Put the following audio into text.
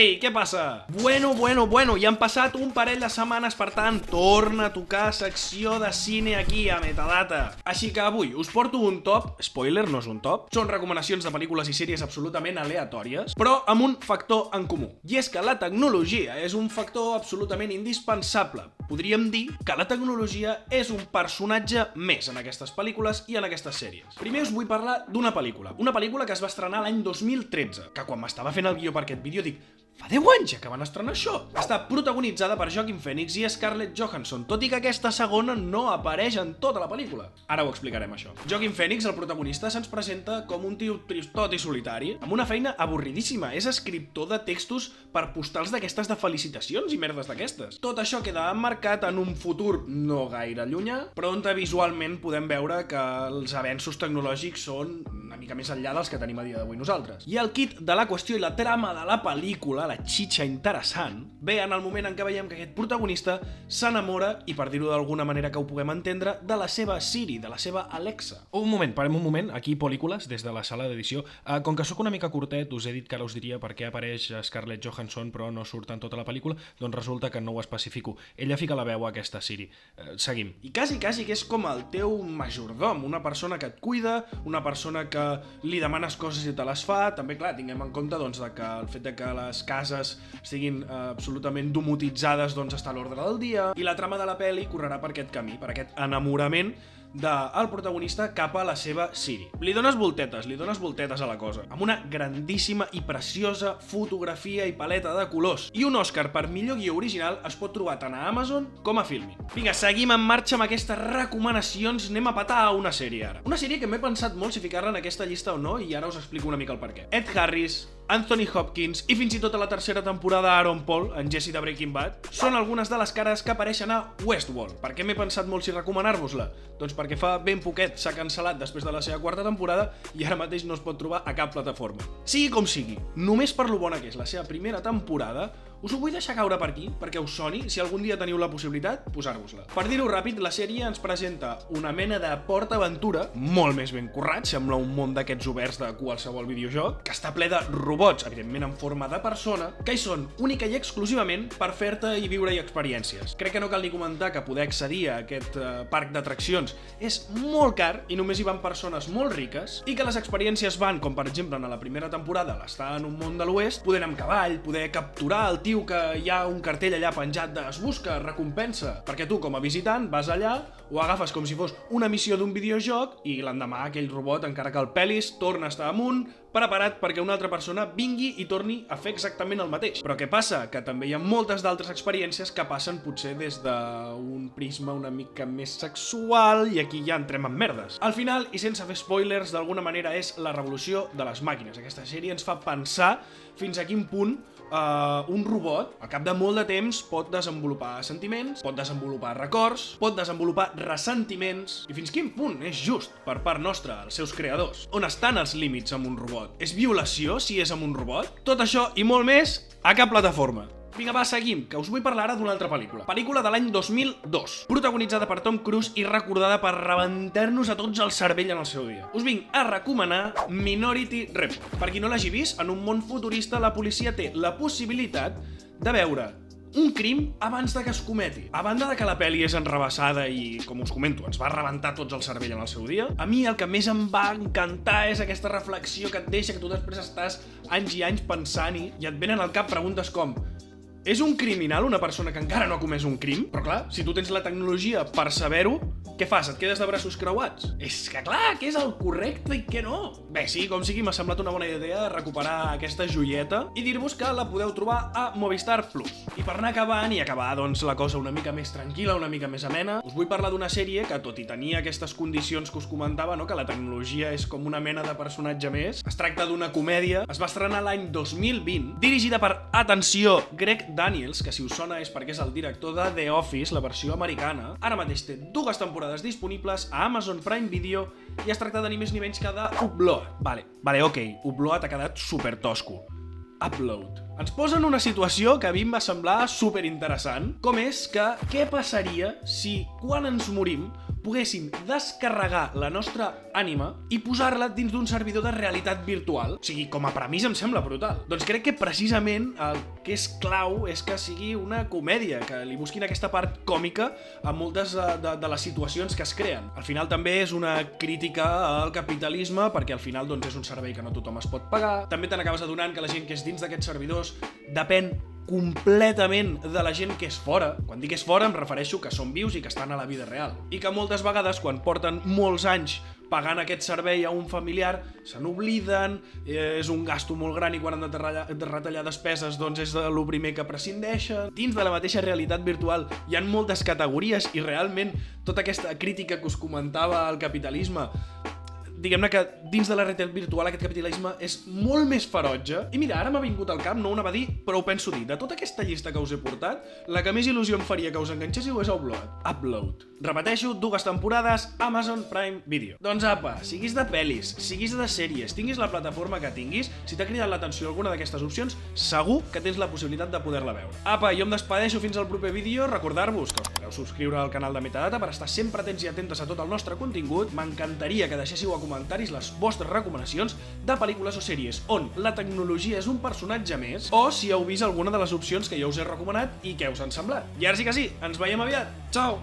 Ei, què passa? Bueno, ja han passat un parell de setmanes, per tant, torna a tocar secció de cine aquí a Metadata. Així que avui us porto un top, spoiler, no és un top, són recomanacions de pel·lícules i sèries absolutament aleatòries, però amb un factor en comú. I és que la tecnologia és un factor absolutament indispensable. Podríem dir que la tecnologia és un personatge més en aquestes pel·lícules i en aquestes sèries. Primer us vull parlar d'una pel·lícula que es va estrenar l'any 2013, que quan m'estava fent el guió per aquest vídeo dic: fa 10 anys ja que van estrenar això! Està protagonitzada per Joaquin Phoenix i Scarlett Johansson, tot i que aquesta segona no apareix en tota la pel·lícula. Ara ho explicarem, això. Joaquin Phoenix, el protagonista, se'ns presenta com un tio tristot i solitari, amb una feina avorridíssima. És escriptor de textos per postals d'aquestes de felicitacions i merdes d'aquestes. Tot això queda emmarcat en un futur no gaire llunyà, però on visualment podem veure que els avenços tecnològics són una mica més enllà dels que tenim a dia d'avui nosaltres. I el kit de la qüestió i la trama de la pel·lícula, la xitxa interessant, ve en el moment en què veiem que aquest protagonista s'enamora, i per dir-ho d'alguna manera que ho puguem entendre, de la seva Siri, de la seva Alexa. Un moment, parem un moment, aquí pel·lícules, des de la sala d'edició. Com que sóc una mica curtet, us he dit que ara us diria per què apareix Scarlett Johansson però no surt en tota la pel·lícula, doncs resulta que no ho especifico. Ella fica la veu a aquesta Siri. Seguim. I quasi que és com el teu majordom, una persona que et cuida, una persona que li demanes coses i te les fa. També, clar, tinguem en compte doncs, que el fet de que les cases estiguin absolutament domotitzades doncs està a l'ordre del dia, i la trama de la pel·li correrà per aquest camí, per aquest enamorament del protagonista cap a la seva Siri. Li dones voltetes a la cosa, amb una grandíssima i preciosa fotografia i paleta de colors, i un Òscar per millor guió original es pot trobar tant a Amazon com a Filmin. Vinga, seguim en marxa amb aquestes recomanacions, anem a petar a una sèrie ara. Una sèrie que m'he pensat molt si ficar-la en aquesta llista o no, i ara us explico una mica el perquè. Ed Harris, Anthony Hopkins i fins i tot a la tercera temporada Aaron Paul, en Jesse de Breaking Bad, són algunes de les cares que apareixen a Westworld. Per què m'he pensat molt si recomanar-vos-la? Doncs perquè fa ben poquet s'ha cancel·lat després de la seva quarta temporada i ara mateix no es pot trobar a cap plataforma. Sigui com sigui, només per lo bona que és la seva primera temporada, us ho vull deixar caure per aquí, perquè us soni, si algun dia teniu la possibilitat, posar-vos-la. Per dir-ho ràpid, la sèrie ens presenta una mena de PortAventura, molt més ben currat, sembla un món d'aquests oberts de qualsevol videojoc, que està ple de robots, evidentment en forma de persona, que hi són única i exclusivament per fer-te i viure-hi experiències. Crec que no cal ni comentar que poder accedir a aquest parc d'atraccions és molt car i només hi van persones molt riques, i que les experiències van, com per exemple en la primera temporada, l'estar en un món de l'oest, poder anar amb cavall, poder capturar el tio que hi ha un cartell allà penjat de es busca, recompensa, perquè tu com a visitant vas allà, ho agafes com si fos una missió d'un videojoc i l'endemà aquell robot, encara que el pelis, torna a estar amunt, preparat perquè una altra persona vingui i torni a fer exactament el mateix. Però què passa? Que també hi ha moltes d'altres experiències que passen potser des d'un prisma una mica més sexual, i aquí ja entrem en merdes. Al final, i sense fer spoilers, d'alguna manera és la revolució de les màquines. Aquesta sèrie ens fa pensar fins a quin punt un robot, al cap de molt de temps, pot desenvolupar sentiments, pot desenvolupar records, pot desenvolupar ressentiments, i fins quin punt és just per part nostra, els seus creadors. On estan els límits amb un robot? És violació si és amb un robot? Tot això i molt més a cap plataforma. Vinga, va, seguim, que us vull parlar ara d'una altra pel·lícula. Pel·lícula de l'any 2002, protagonitzada per Tom Cruise i recordada per rebentar-nos a tots el cervell en el seu dia. Us vinc a recomanar Minority Report. Per qui no l'hagi vist, en un món futurista la policia té la possibilitat de veure un crim abans de que es cometi. A banda de que la pel·li és enrabassada i, com us comento, ens va rebentar tots el cervell en el seu dia, a mi el que més em va encantar és aquesta reflexió que et deixa, que tu després estàs anys i anys pensant-hi i et venen al cap preguntes com: és un criminal una persona que encara no ha comès un crim? Però clar, si tu tens la tecnologia per saber-ho, què fas? Et quedes de braços creuats? És que clar, què és el correcte i què no? Bé, sí, com sigui, m'ha semblat una bona idea recuperar aquesta joieta i dir-vos que la podeu trobar a Movistar Plus. I per anar acabant i acabar doncs la cosa una mica més tranquil·la, una mica més amena, us vull parlar d'una sèrie que, tot i tenir aquestes condicions que us comentava, no, que la tecnologia és com una mena de personatge més, es tracta d'una comèdia, es va estrenar l'any 2020, dirigida per, atenció, Greg Daniels, que si us sona és perquè és el director de The Office, la versió americana. Ara mateix té 2 temporades disponibles a Amazon Prime Video i es tracta de ni més ni menys que de Upload. Vale, ok, Upload ha quedat super tosco. Upload. Ens posa en una situació que a mi em va semblar super interessant, com és que què passaria si quan ens morim poguéssim descarregar la nostra ànima i posar-la dins d'un servidor de realitat virtual. O sigui, com a premissa em sembla brutal. Doncs crec que precisament el que és clau és que sigui una comèdia, que li busquin aquesta part còmica a moltes de les situacions que es creen. Al final també és una crítica al capitalisme, perquè al final doncs, és un servei que no tothom es pot pagar. També te n'acabes adonant que la gent que és dins d'aquests servidors depèn completament de la gent que és fora. Quan dic és fora em refereixo que són vius i que estan a la vida real. I que moltes vegades, quan porten molts anys pagant aquest servei a un familiar, se n'obliden, és un gasto molt gran i quan han de retallar despeses doncs és el primer que prescindeixen. Dins de la mateixa realitat virtual hi ha moltes categories i realment tota aquesta crítica que us comentava al capitalisme, diguem-ne que dins de la realitat virtual aquest capitalisme és molt més ferotge. I mira, ara m'ha vingut al cap, no ho anava a dir, però ho penso dir. De tota aquesta llista que us he portat, la que més il·lusió em faria que us enganxéssiu és Upload. Repeteixo, 2 temporades, Amazon Prime Video. Doncs apa, siguis de pel·lis, siguis de sèries, tinguis la plataforma que tinguis, si t'ha cridat l'atenció alguna d'aquestes opcions, segur que tens la possibilitat de poder-la veure. Apa, jo em despedeixo fins al proper vídeo. Recordar-vos que us podeu subscriure al canal de Metadata per estar sempre atents i atentes a tot el nostre contingut. M'encantaria que deixéssiu a comentaris les vostres recomanacions de pel·lícules o sèries on la tecnologia és un personatge més, o si heu vist alguna de les opcions que jo us he recomanat i què us han semblat. I ara sí que sí, ens veiem aviat. Ciao!